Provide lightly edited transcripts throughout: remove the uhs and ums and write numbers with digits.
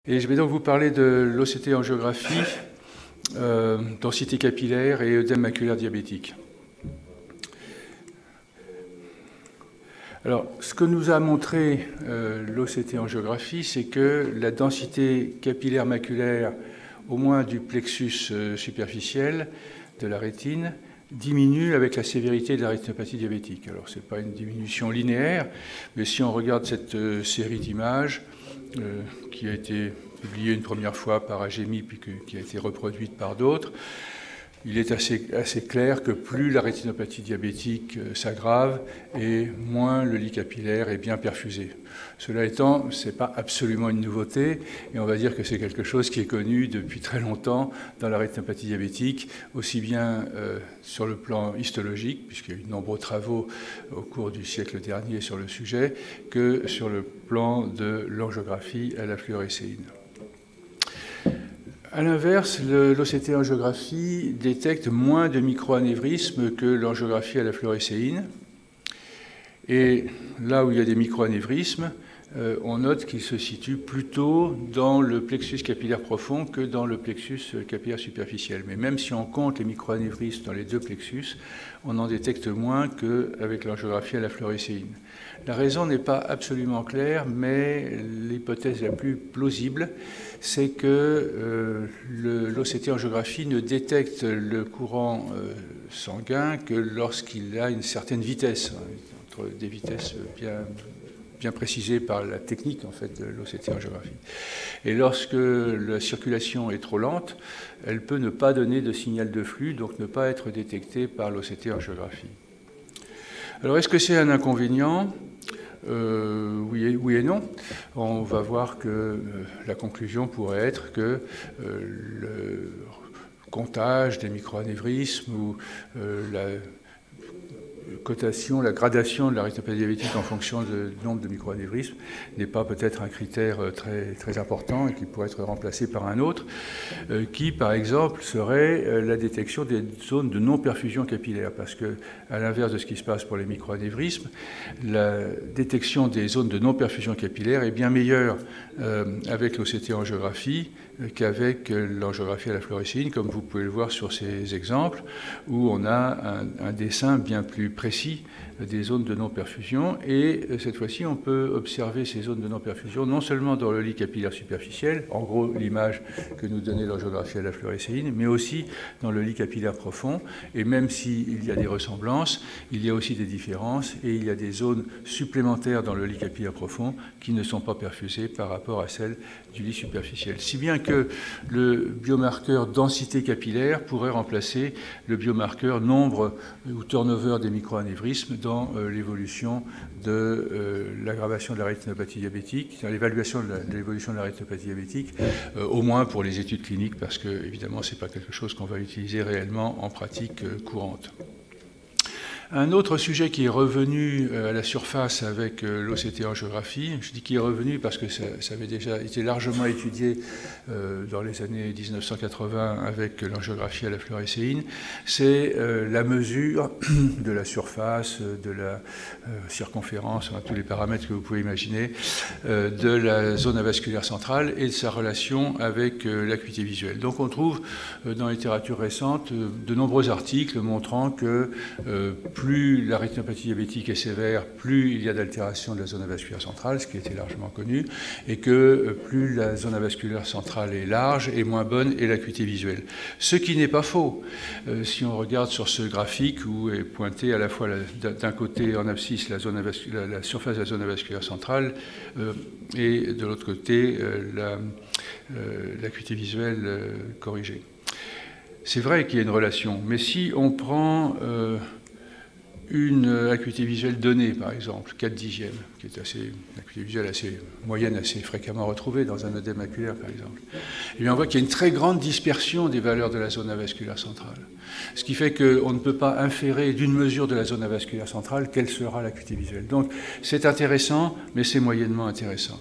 Et je vais donc vous parler de l'OCT en géographie, densité capillaire et œdème maculaire diabétique. Alors, ce que nous a montré l'OCT en géographie, c'est que la densité capillaire maculaire, au moins du plexus superficiel de la rétine, diminue avec la sévérité de la rétinopathie diabétique. Alors, ce n'est pas une diminution linéaire, mais si on regarde cette série d'images, qui a été publiée une première fois par Agemi, puis qui a été reproduite par d'autres, il est assez clair que plus la rétinopathie diabétique s'aggrave et moins le lit capillaire est bien perfusé. Cela étant, ce n'est pas absolument une nouveauté et on va dire que c'est quelque chose qui est connu depuis très longtemps dans la rétinopathie diabétique, aussi bien sur le plan histologique, puisqu'il y a eu de nombreux travaux au cours du siècle dernier sur le sujet, que sur le plan de l'angiographie à la fluorescéine. A l'inverse, l'OCT angiographie détecte moins de microanévrismes que l'angiographie à la fluorescéine. Et là où il y a des microanévrismes, on note qu'ils se situent plutôt dans le plexus capillaire profond que dans le plexus capillaire superficiel. Mais même si on compte les microanévrismes dans les deux plexus, on en détecte moins qu'avec l'angiographie à la fluorescéine. La raison n'est pas absolument claire, mais l'hypothèse la plus plausible, c'est que l'OCT angiographie ne détecte le courant sanguin que lorsqu'il a une certaine vitesse, entre des vitesses bien précisées par la technique en fait, de l'OCT angiographie. Et lorsque la circulation est trop lente, elle peut ne pas donner de signal de flux, donc ne pas être détectée par l'OCT angiographie. Alors est-ce que c'est un inconvénient ? Oui et non. On va voir que la conclusion pourrait être que le comptage des microanévrismes ou la cotation, la gradation de la rétinopathie diabétique en fonction du nombre de microanévrismes n'est pas peut-être un critère très important et qui pourrait être remplacé par un autre, qui par exemple serait la détection des zones de non-perfusion capillaire, parce que à l'inverse de ce qui se passe pour les microanévrismes, la détection des zones de non-perfusion capillaire est bien meilleure avec l'OCT angiographie qu'avec l'angiographie à la fluorescéine, comme vous pouvez le voir sur ces exemples, où on a un dessin bien plus précis des zones de non-perfusion. Et cette fois-ci, on peut observer ces zones de non-perfusion non seulement dans le lit capillaire superficiel, en gros l'image que nous donnait l'angiographie à la fluorescéine, mais aussi dans le lit capillaire profond. Et même s'il y a des ressemblances, il y a aussi des différences et il y a des zones supplémentaires dans le lit capillaire profond qui ne sont pas perfusées par rapport à celles du lit superficiel. Si bien que le biomarqueur densité capillaire pourrait remplacer le biomarqueur nombre ou turnover des microanévrismes dans l'évolution de l'aggravation de la rétinopathie diabétique, dans l'évaluation de l'évolution de la rétinopathie diabétique, au moins pour les études cliniques, parce que évidemment ce n'est pas quelque chose qu'on va utiliser réellement en pratique courante. Un autre sujet qui est revenu à la surface avec l'OCT angiographie, je dis qu'il est revenu parce que ça avait déjà été largement étudié dans les années 1980 avec l'angiographie à la fluorescéine, c'est la mesure de la surface, de la circonférence, tous les paramètres que vous pouvez imaginer, de la zone avasculaire centrale et de sa relation avec l'acuité visuelle. Donc on trouve dans la littérature récente de nombreux articles montrant que plus la rétinopathie diabétique est sévère, plus il y a d'altération de la zone avasculaire centrale, ce qui était largement connu, et que plus la zone avasculaire centrale est large et moins bonne est l'acuité visuelle. Ce qui n'est pas faux. Si on regarde sur ce graphique où est pointé à la fois d'un côté en abscisse la surface de la zone avasculaire centrale et de l'autre côté l'acuité visuelle corrigée. C'est vrai qu'il y a une relation, mais si on prend une acuité visuelle donnée, par exemple, 4/10, qui est une acuité visuelle assez moyenne, assez fréquemment retrouvée dans un œdème maculaire, par exemple, et bien on voit qu'il y a une très grande dispersion des valeurs de la zone avasculaire centrale. Ce qui fait qu'on ne peut pas inférer d'une mesure de la zone avasculaire centrale quelle sera l'acuité visuelle. Donc c'est intéressant, mais c'est moyennement intéressant.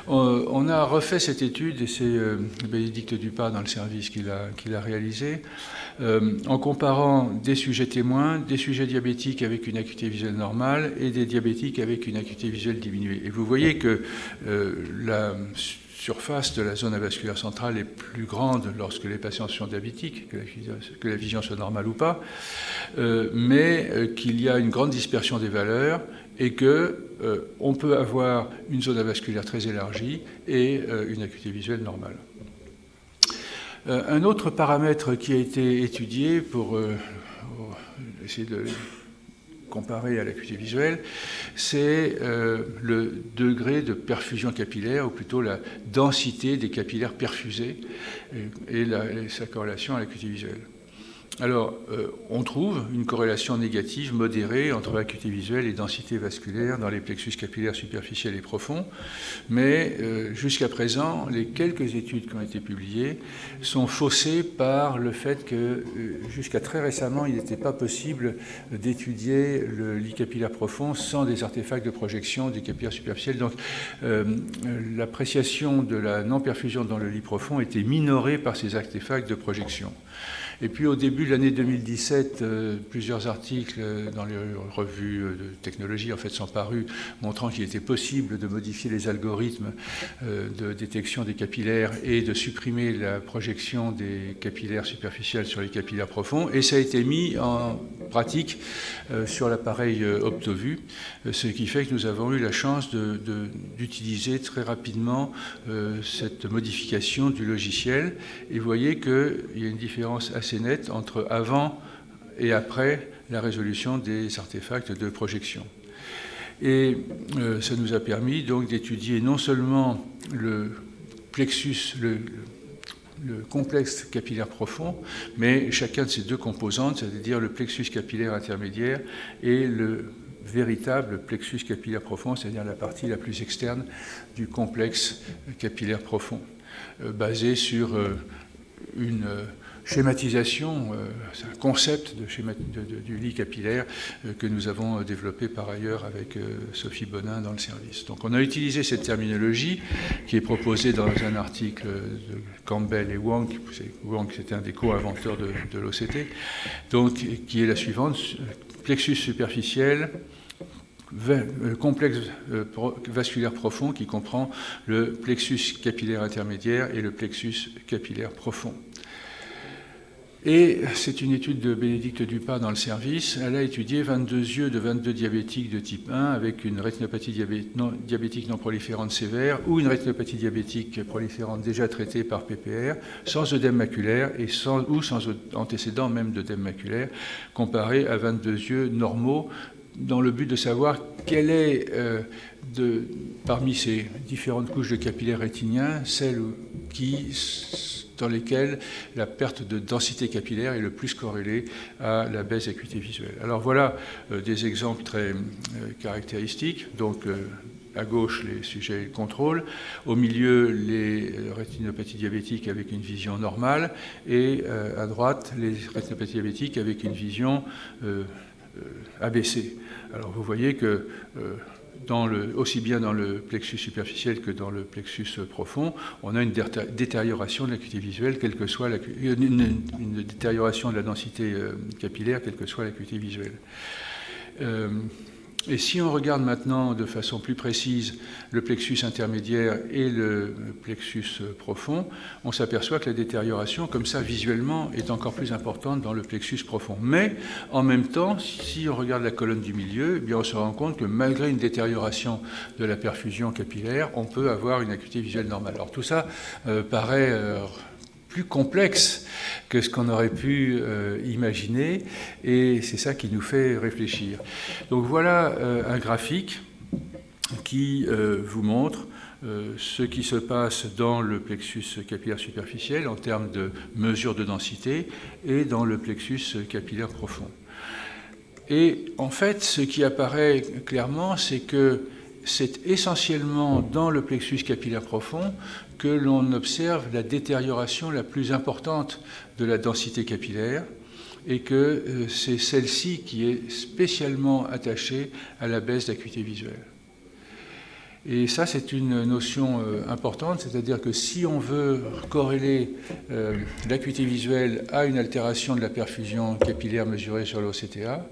On a refait cette étude, et c'est Bénédicte Dupas dans le service qui l'a réalisé, en comparant des sujets témoins, des sujets diabétiques avec une acuité visuelle normale et des diabétiques avec une acuité visuelle diminuée. Et vous voyez que surface de la zone avasculaire centrale est plus grande lorsque les patients sont diabétiques, que la vision soit normale ou pas, mais qu'il y a une grande dispersion des valeurs et qu'on peut avoir une zone avasculaire très élargie et une acuité visuelle normale. Un autre paramètre qui a été étudié pour essayer de comparer à l'acuité visuelle, c'est le degré de perfusion capillaire, ou plutôt la densité des capillaires perfusés et sa corrélation à l'acuité visuelle. Alors, on trouve une corrélation négative modérée entre acuité visuelle et densité vasculaire dans les plexus capillaires superficiels et profonds, mais jusqu'à présent, les quelques études qui ont été publiées sont faussées par le fait que jusqu'à très récemment, il n'était pas possible d'étudier le lit capillaire profond sans des artefacts de projection des capillaires superficiels. Donc, l'appréciation de la non-perfusion dans le lit profond était minorée par ces artefacts de projection. Et puis au début de l'année 2017, plusieurs articles dans les revues de technologie en fait, sont parus montrant qu'il était possible de modifier les algorithmes de détection des capillaires et de supprimer la projection des capillaires superficiels sur les capillaires profonds. Et ça a été mis en pratique sur l'appareil Optovue, ce qui fait que nous avons eu la chance d'utiliser très rapidement cette modification du logiciel. Et vous voyez qu'il y a une différence assez nette entre avant et après la résolution des artefacts de projection. Et ça nous a permis donc d'étudier non seulement le plexus, le complexe capillaire profond, mais chacun de ces deux composantes, c'est-à-dire le plexus capillaire intermédiaire et le véritable plexus capillaire profond, c'est-à-dire la partie la plus externe du complexe capillaire profond, basé sur une schématisation, c'est un concept du lit capillaire que nous avons développé par ailleurs avec Sophie Bonin dans le service. Donc on a utilisé cette terminologie qui est proposée dans un article de Campbell et Wang. Wang, c'était un des co-inventeurs de l'OCT, donc qui est la suivante: plexus superficiel, complexe vasculaire profond qui comprend le plexus capillaire intermédiaire et le plexus capillaire profond. Et c'est une étude de Bénédicte Dupas dans le service. Elle a étudié 22 yeux de 22 diabétiques de type 1 avec une rétinopathie diabétique non proliférante sévère ou une rétinopathie diabétique proliférante déjà traitée par PPR, sans œdème maculaire ou sans antécédent même d'œdème maculaire, comparé à 22 yeux normaux, dans le but de savoir quelle est, parmi ces différentes couches de capillaires rétiniens, celle dans lesquelles la perte de densité capillaire est le plus corrélée à la baisse d'acuité visuelle. Alors voilà des exemples très caractéristiques. Donc, à gauche, les sujets contrôle, au milieu, les rétinopathies diabétiques avec une vision normale, et à droite, les rétinopathies diabétiques avec une vision abaissée. Alors vous voyez que aussi bien dans le plexus superficiel que dans le plexus profond, on a une détérioration de l'acuité visuelle, quelle que soit une détérioration de la densité capillaire, quelle que soit l'acuité visuelle. Et si on regarde maintenant de façon plus précise le plexus intermédiaire et le plexus profond, on s'aperçoit que la détérioration, comme ça, visuellement, est encore plus importante dans le plexus profond. Mais, en même temps, si on regarde la colonne du milieu, eh bien, on se rend compte que malgré une détérioration de la perfusion capillaire, on peut avoir une acuité visuelle normale. Alors tout ça paraît plus complexe que ce qu'on aurait pu imaginer, et c'est ça qui nous fait réfléchir. Donc voilà un graphique qui vous montre ce qui se passe dans le plexus capillaire superficiel en termes de mesure de densité et dans le plexus capillaire profond. Et en fait, ce qui apparaît clairement, c'est que c'est essentiellement dans le plexus capillaire profond que l'on observe la détérioration la plus importante de la densité capillaire, et que c'est celle-ci qui est spécialement attachée à la baisse d'acuité visuelle. Et ça, c'est une notion importante, c'est-à-dire que si on veut corréler l'acuité visuelle à une altération de la perfusion capillaire mesurée sur l'OCTA,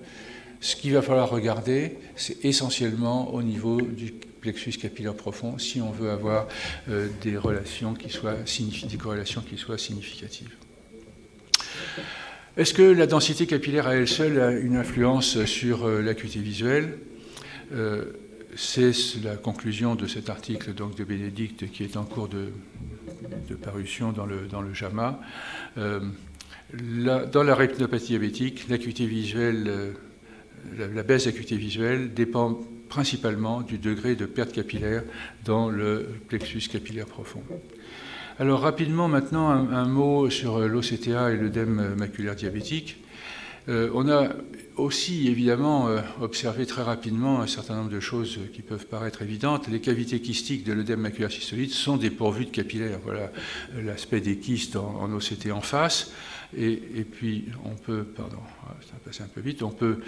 Ce qu'il va falloir regarder, c'est essentiellement au niveau du plexus capillaire profond, si on veut avoir des corrélations qui soient significatives. Est-ce que la densité capillaire à elle seule a une influence sur l'acuité visuelle? C'est la conclusion de cet article donc, de Bénédicte qui est en cours de parution dans le JAMA. Dans la rétinopathie diabétique, l'acuité visuelle, la baisse d'acuité visuelle dépend principalement du degré de perte capillaire dans le plexus capillaire profond. Alors rapidement maintenant un mot sur l'OCTA et l'œdème maculaire diabétique. On a aussi évidemment observé très rapidement un certain nombre de choses qui peuvent paraître évidentes. Les cavités kystiques de l'œdème maculaire cystoïde sont dépourvues de capillaires. Voilà l'aspect des kystes en OCT en face. Et puis on peut, pardon, ça va passer un peu vite, on peut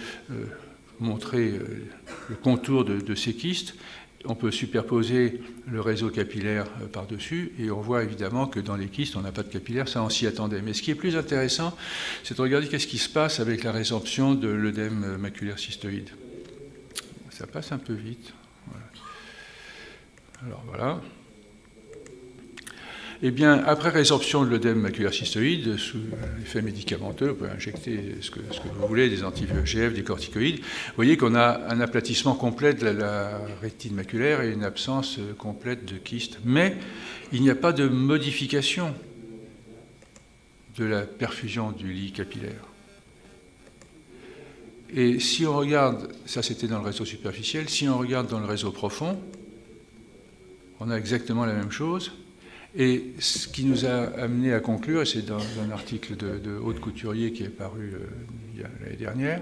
montrer le contour de ces kystes. On peut superposer le réseau capillaire par-dessus et on voit évidemment que dans les kystes, on n'a pas de capillaire, ça on s'y attendait. Mais ce qui est plus intéressant, c'est de regarder qu'est-ce qui se passe avec la résorption de l'œdème maculaire cystoïde. Ça passe un peu vite. Voilà. Alors voilà. Eh bien, après résorption de l'œdème maculaire cystoïde, sous effet médicamenteux, on peut injecter ce que vous voulez, des anti-VEGF, des corticoïdes. Vous voyez qu'on a un aplatissement complet de la rétine maculaire et une absence complète de kyste. Mais il n'y a pas de modification de la perfusion du lit capillaire. Et si on regarde, ça c'était dans le réseau superficiel, si on regarde dans le réseau profond, on a exactement la même chose. Et ce qui nous a amené à conclure, et c'est dans un article de Aude Couturier qui est paru l'année dernière,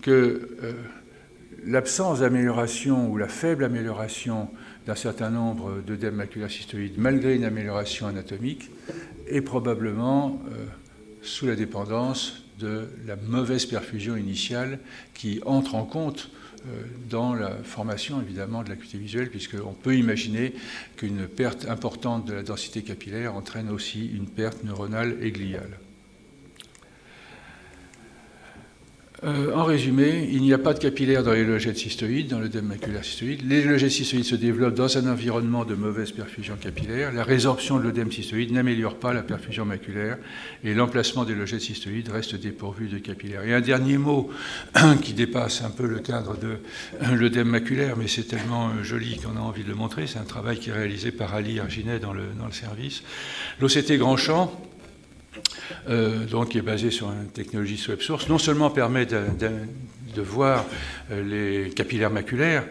que l'absence d'amélioration ou la faible amélioration d'un certain nombre d'œdèmes maculaires cystoïdes, malgré une amélioration anatomique, est probablement sous la dépendance de la mauvaise perfusion initiale qui entre en compte dans la formation, évidemment, de l'acuité visuelle, puisqu'on peut imaginer qu'une perte importante de la densité capillaire entraîne aussi une perte neuronale et gliale. En résumé, il n'y a pas de capillaire dans les logettes cystoïdes, dans l'œdème maculaire cystoïde. Les logettes cystoïdes se développent dans un environnement de mauvaise perfusion capillaire. La résorption de l'œdème cystoïde n'améliore pas la perfusion maculaire et l'emplacement des logettes cystoïdes reste dépourvu de capillaire. Et un dernier mot qui dépasse un peu le cadre de l'œdème maculaire, mais c'est tellement joli qu'on a envie de le montrer. C'est un travail qui est réalisé par Ali Arginet dans le service. L'OCT grand champ, donc qui est basé sur une technologie web source, non seulement permet de voir les capillaires maculaires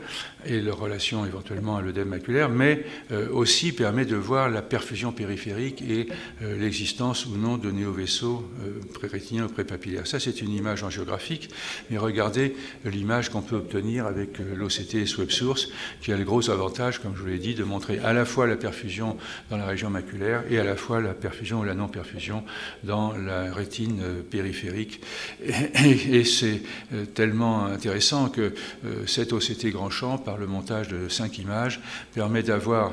et leur relation éventuellement à l'œdème maculaire, mais aussi permet de voir la perfusion périphérique et l'existence ou non de néovaisseaux pré-rétiniens ou pré-papillaires. Ça, c'est une image angiographique, mais regardez l'image qu'on peut obtenir avec l'OCT web source, qui a le gros avantage, comme je vous l'ai dit, de montrer à la fois la perfusion dans la région maculaire et à la fois la perfusion ou la non-perfusion dans la rétine périphérique. Et c'est tellement intéressant que cet OCT grand champ, par le montage de 5 images, permet d'avoir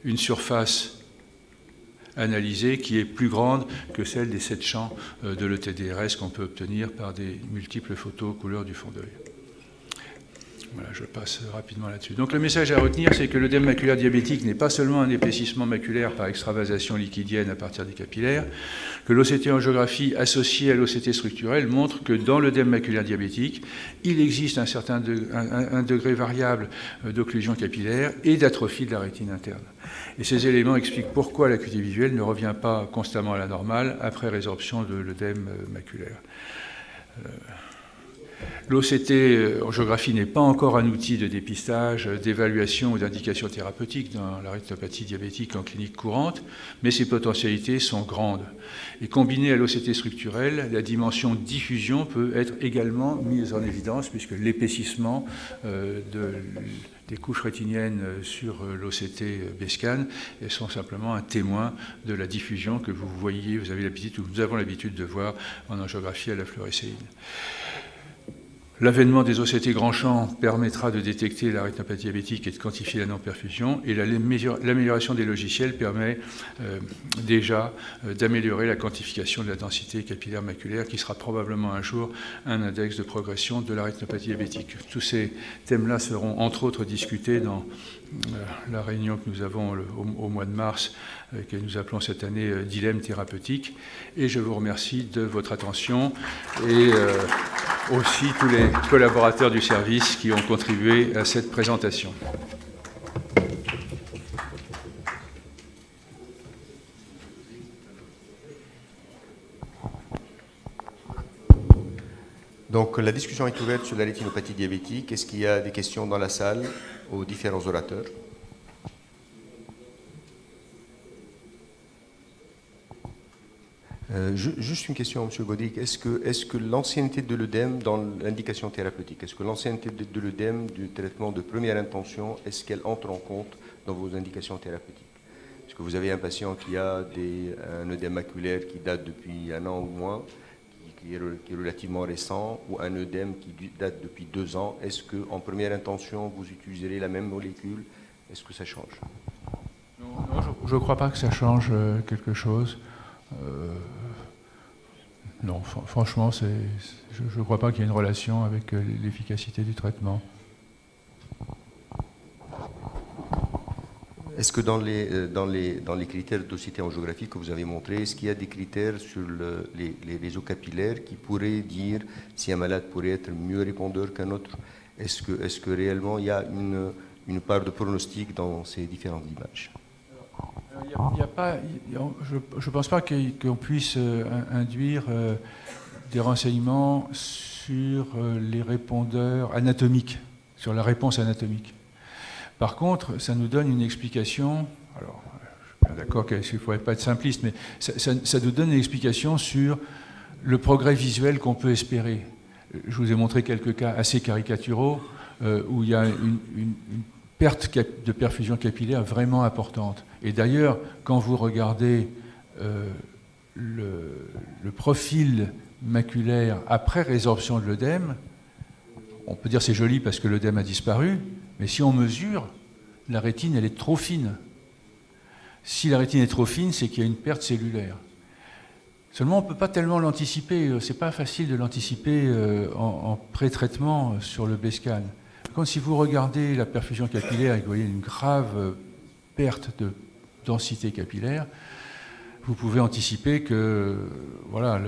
une surface analysée qui est plus grande que celle des 7 champs de l'ETDRS qu'on peut obtenir par des multiples photos couleur du fond d'œil. Voilà, je passe rapidement là-dessus. Donc le message à retenir, c'est que l'œdème maculaire diabétique n'est pas seulement un épaississement maculaire par extravasation liquidienne à partir des capillaires, que l'OCT angiographie associée à l'OCT structurel montre que dans l'œdème maculaire diabétique, il existe un degré variable d'occlusion capillaire et d'atrophie de la rétine interne. Et ces éléments expliquent pourquoi l'acuité visuelle ne revient pas constamment à la normale après résorption de l'œdème maculaire. L'OCT angiographie n'est pas encore un outil de dépistage, d'évaluation ou d'indication thérapeutique dans la rétinopathie diabétique en clinique courante, mais ses potentialités sont grandes. Et combinée à l'OCT structurel, la dimension diffusion peut être également mise en évidence, puisque l'épaississement des couches rétiniennes sur l'OCT BSCAN sont simplement un témoin de la diffusion que vous voyez, vous avez l'habitude, ou nous avons l'habitude de voir en angiographie à la fluorescéine. L'avènement des OCT grand champ permettra de détecter la rétinopathie diabétique et de quantifier la non-perfusion. Et l'amélioration des logiciels permet déjà d'améliorer la quantification de la densité capillaire maculaire, qui sera probablement un jour un index de progression de la rétinopathie diabétique. Tous ces thèmes-là seront entre autres discutés dans la réunion que nous avons au mois de mars, que nous appelons cette année Dilemme thérapeutique. Et je vous remercie de votre attention et aussi tous les collaborateurs du service qui ont contribué à cette présentation. Donc la discussion est ouverte sur la rétinopathie diabétique. Est-ce qu'il y a des questions dans la salle aux différents orateurs? Juste une question, M. Godric. Est-ce que l'ancienneté de l'œdème dans l'indication thérapeutique, est-ce que l'ancienneté de l'œdème du traitement de première intention, est-ce qu'elle entre en compte dans vos indications thérapeutiques? Est-ce que vous avez un patient qui a un œdème maculaire qui date depuis 1 an ou moins, qui est relativement récent, ou un œdème qui date depuis 2 ans? Est-ce qu'en première intention, vous utiliserez la même molécule? Est-ce que ça change? Non, je ne crois pas que ça change quelque chose. Non, franchement, je ne crois pas qu'il y ait une relation avec l'efficacité du traitement. Est-ce que dans les critères d'ocyté angiographique que vous avez montrés, est-ce qu'il y a des critères sur les réseaux capillaires qui pourraient dire si un malade pourrait être mieux répondeur qu'un autre? Est-ce que réellement il y a une part de pronostic dans ces différentes images? Je ne pense pas qu'on puisse induire des renseignements sur les répondeurs anatomiques, sur la réponse anatomique. Par contre, ça nous donne une explication, alors je suis bien d'accord qu'il ne faudrait pas être simpliste, mais ça nous donne une explication sur le progrès visuel qu'on peut espérer. Je vous ai montré quelques cas assez caricaturaux où il y a une perte de perfusion capillaire vraiment importante. Et d'ailleurs, quand vous regardez le profil maculaire après résorption de l'œdème, on peut dire c'est joli parce que l'œdème a disparu, mais si on mesure, la rétine, elle est trop fine. Si la rétine est trop fine, c'est qu'il y a une perte cellulaire. Seulement, on ne peut pas tellement l'anticiper. Ce n'est pas facile de l'anticiper en pré-traitement sur le B-scan. Si vous regardez la perfusion capillaire et que vous voyez une grave perte de densité capillaire, vous pouvez anticiper que voilà,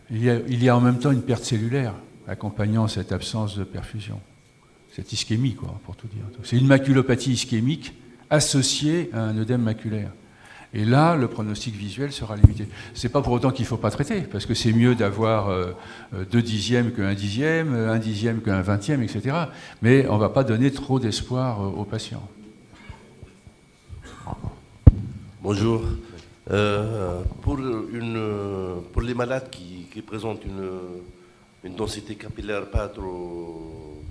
il y a en même temps une perte cellulaire accompagnant cette absence de perfusion. Cette ischémie, quoi, pour tout dire. C'est une maculopathie ischémique associée à un œdème maculaire. Et là, le pronostic visuel sera limité. Ce n'est pas pour autant qu'il ne faut pas traiter, parce que c'est mieux d'avoir 2 dixièmes qu'un dixième, 1 dixième qu'un vingtième, etc. Mais on ne va pas donner trop d'espoir aux patients. Bonjour. Pour les malades qui présentent une densité capillaire pas trop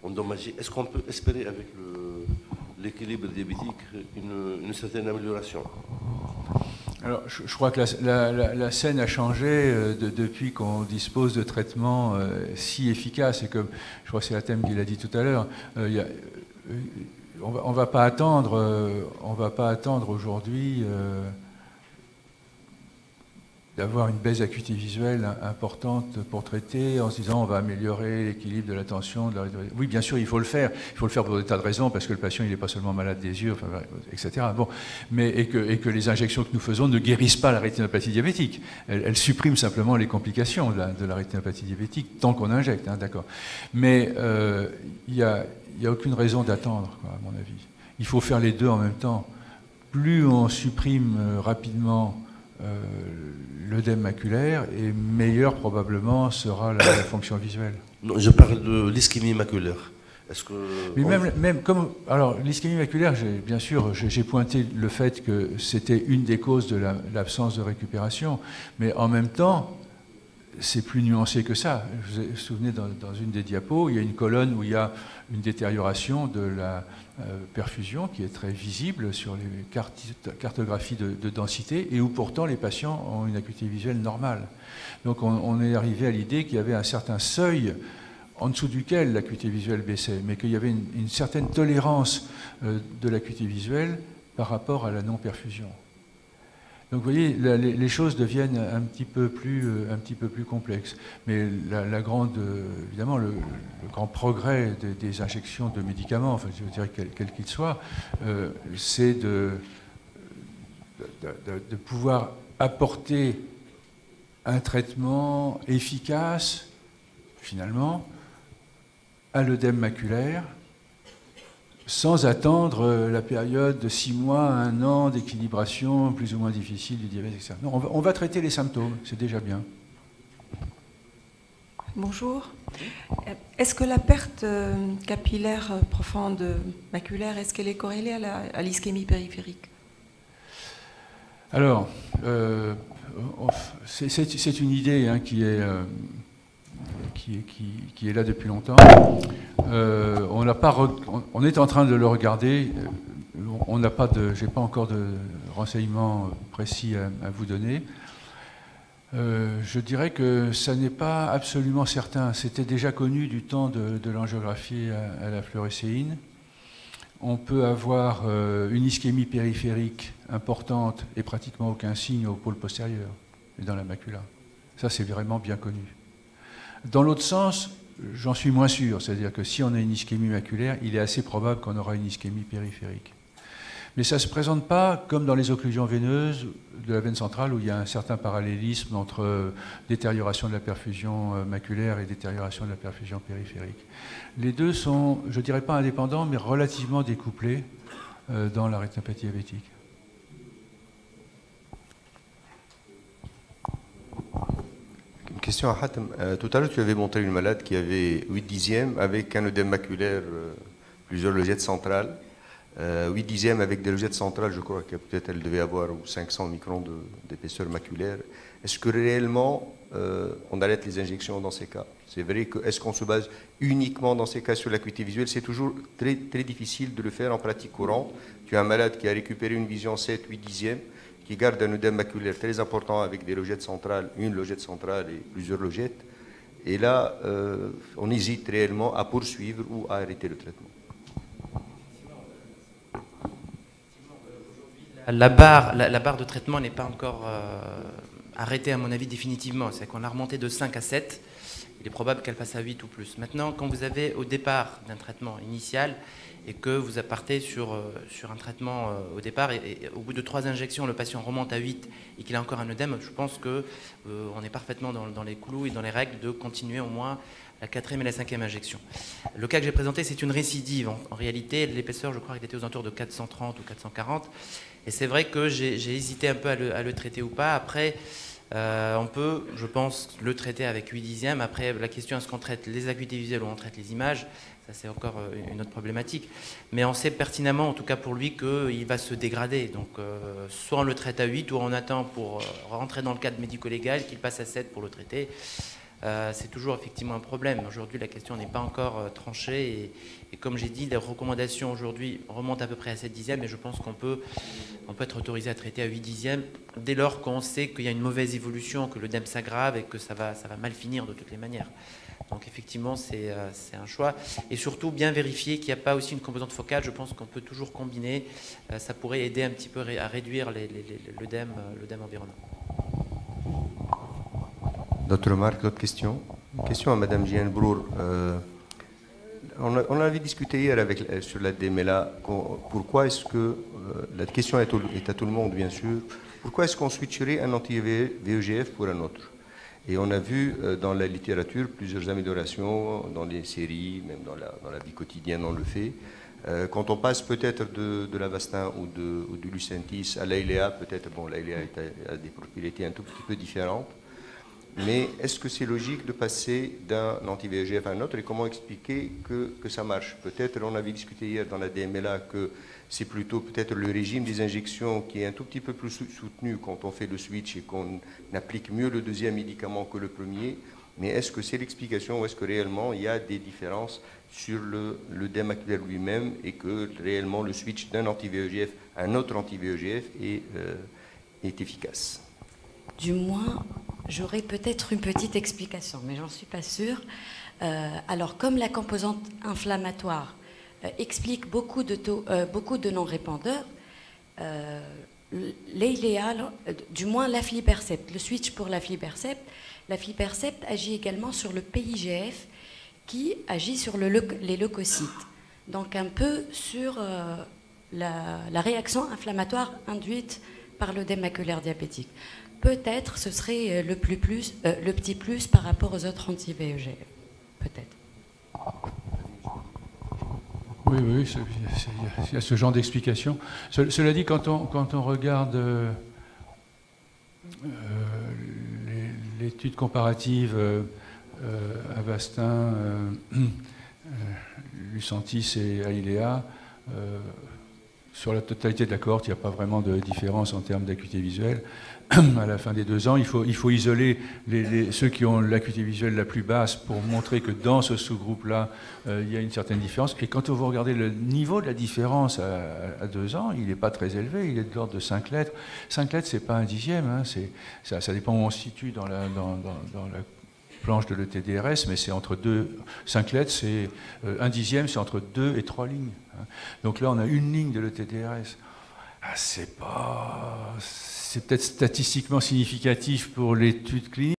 endommagée, est-ce qu'on peut espérer avec l'équilibre diabétique une certaine amélioration? Alors, je crois que la scène a changé depuis qu'on dispose de traitements si efficaces. Et comme je crois que c'est la thème qu'il a dit tout à l'heure, on ne va pas attendre aujourd'hui d'avoir une baisse d'acuité visuelle importante pour traiter en se disant on va améliorer l'équilibre de l'attention. Oui, bien sûr, il faut le faire. Il faut le faire pour des tas de raisons, parce que le patient il n'est pas seulement malade des yeux, enfin, etc. Bon, et que les injections que nous faisons ne guérissent pas la rétinopathie diabétique. Elles suppriment simplement les complications de la rétinopathie diabétique tant qu'on injecte, hein, d'accord. Mais il n'y a aucune raison d'attendre, à mon avis. Il faut faire les deux en même temps. Plus on supprime rapidement l'œdème maculaire, et meilleure probablement sera la fonction visuelle. Non, je parle de l'ischémie maculaire. Est-ce que mais même comme alors l'ischémie maculaire, bien sûr, j'ai pointé le fait que c'était une des causes de l'absence de récupération, mais en même temps, c'est plus nuancé que ça. Vous vous souvenez, dans une des diapos, il y a une colonne où il y a une détérioration de la perfusion qui est très visible sur les cartographies de densité, et où pourtant les patients ont une acuité visuelle normale. Donc on est arrivé à l'idée qu'il y avait un certain seuil en dessous duquel l'acuité visuelle baissait, mais qu'il y avait une certaine tolérance de l'acuité visuelle par rapport à la non-perfusion. Donc vous voyez, les choses deviennent un petit peu plus complexes. Mais évidemment, le grand progrès des injections de médicaments, enfin, je dirais quel qu'il soit, c'est de pouvoir apporter un traitement efficace, finalement, à l'œdème maculaire, sans attendre la période de 6 mois à 1 an d'équilibration plus ou moins difficile du diabète, etc. Non, on va traiter les symptômes, c'est déjà bien. Bonjour. Est-ce que la perte capillaire profonde maculaire, est-ce qu'elle est corrélée à l'ischémie périphérique? Alors, c'est une idée hein, qui est là depuis longtemps. On est en train de le regarder. J'ai pas encore de renseignements précis à vous donner. Je dirais que ça n'est pas absolument certain. C'était déjà connu du temps de l'angiographie à la fluorescéine. On peut avoir une ischémie périphérique importante et pratiquement aucun signe au pôle postérieur et dans la macula. Ça, c'est vraiment bien connu. Dans l'autre sens, j'en suis moins sûr. C'est-à-dire que si on a une ischémie maculaire, il est assez probable qu'on aura une ischémie périphérique. Mais ça ne se présente pas comme dans les occlusions veineuses de la veine centrale où il y a un certain parallélisme entre détérioration de la perfusion maculaire et détérioration de la perfusion périphérique. Les deux sont, je ne dirais pas indépendants, mais relativement découplés dans la rétinopathie diabétique. Une question à Hatem. Tout à l'heure, tu avais montré une malade qui avait 8/10 avec un œdème maculaire, plusieurs logettes centrales. 8/10 avec des logettes centrales, je crois que peut-être elle devait avoir 500 microns d'épaisseur maculaire. Est-ce que réellement on arrête les injections dans ces cas? C'est vrai que est-ce qu'on se base uniquement dans ces cas sur l'acuité visuelle? C'est toujours très, très difficile de le faire en pratique courante. Tu as un malade qui a récupéré une vision 7/8/10, qui garde un œdème maculaire très important avec des logettes centrales, une logette centrale et plusieurs logettes. Et là, on hésite réellement à poursuivre ou à arrêter le traitement. La barre de traitement n'est pas encore arrêtée, à mon avis, définitivement. C'est qu'on a remonté de 5 à 7. Il est probable qu'elle passe à 8 ou plus. Maintenant, quand vous avez au départ d'un traitement initial et que vous partez sur un traitement au départ et au bout de 3 injections, le patient remonte à 8 et qu'il a encore un œdème, je pense qu'on est parfaitement dans les clous et dans les règles de continuer au moins la 4e et la 5e injection. Le cas que j'ai présenté, c'est une récidive. En réalité, l'épaisseur, je crois qu'il était aux alentours de 430 ou 440. Et c'est vrai que j'ai hésité un peu à le traiter ou pas. Après, on peut, je pense, le traiter avec 8/10. Après, la question, est-ce qu'on traite les acuités visuelles ou on traite les images? Ça, c'est encore une autre problématique. Mais on sait pertinemment, en tout cas pour lui, qu'il va se dégrader. Donc, soit on le traite à 8 ou on attend pour rentrer dans le cadre médico-légal qu'il passe à 7 pour le traiter. C'est toujours effectivement un problème. Aujourd'hui, la question n'est pas encore tranchée et comme j'ai dit, les recommandations aujourd'hui remontent à peu près à 7/10, mais je pense qu'on peut être autorisé à traiter à 8/10 dès lors qu'on sait qu'il y a une mauvaise évolution, que l'œdème s'aggrave et que ça va mal finir de toutes les manières. Donc effectivement, c'est un choix. Et surtout, bien vérifier qu'il n'y a pas aussi une composante focale. Je pense qu'on peut toujours combiner. Ça pourrait aider un petit peu à réduire l'œdème environnant. D'autres remarques, d'autres questions? Une question à Mme Jeanne Brour. On avait discuté hier sur la DMLA. Pourquoi est-ce que, la question est à tout le monde bien sûr, pourquoi est-ce qu'on switcherait un anti-VEGF pour un autre? Et on a vu dans la littérature plusieurs améliorations dans les séries, même dans la vie quotidienne on le fait. Quand on passe peut-être de l'Avastin ou du Lucentis à l'Eylea, peut-être, bon, l'Eylea a des propriétés un tout petit peu différentes. Mais est-ce que c'est logique de passer d'un anti-VEGF à un autre et comment expliquer que ça marche? Peut-être, on avait discuté hier dans la DMLA que c'est plutôt peut-être le régime des injections qui est un tout petit peu plus soutenu quand on fait le switch et qu'on applique mieux le deuxième médicament que le premier. Mais est-ce que c'est l'explication ou est-ce que réellement il y a des différences sur l'œdème maculaire lui-même et que réellement le switch d'un anti-VEGF à un autre anti-VEGF est efficace? Du moins, j'aurais peut-être une petite explication, mais j'en suis pas sûre. Alors, comme la composante inflammatoire explique beaucoup de non-répondeurs, l'EILEA, du moins l'aflibercept, le switch pour l'aflibercept agit également sur le PIGF qui agit sur les leucocytes. Donc un peu sur la réaction inflammatoire induite par l'œdème maculaire diabétique. Peut-être ce serait le petit plus par rapport aux autres anti-VEGF. Peut-être. Oui, il y a ce genre d'explication. Cela dit, quand on regarde l'étude comparative Avastin, Lucentis et Eylea, sur la totalité de la cohorte, il n'y a pas vraiment de différence en termes d'acuité visuelle. À la fin des 2 ans, il faut isoler ceux qui ont l'acuité visuelle la plus basse pour montrer que dans ce sous-groupe-là, il y a une certaine différence. Et quand vous regardez le niveau de la différence à 2 ans, il n'est pas très élevé, il est de l'ordre de 5 lettres. 5 lettres, ce n'est pas un dixième, hein, ça dépend où on se situe dans la planche de l'ETDRS, mais c'est entre 5 lettres, c'est un dixième, c'est entre 2 et 3 lignes. Hein. Donc là, on a une ligne de l'ETDRS. Ah, c'est peut-être statistiquement significatif pour l'étude clinique.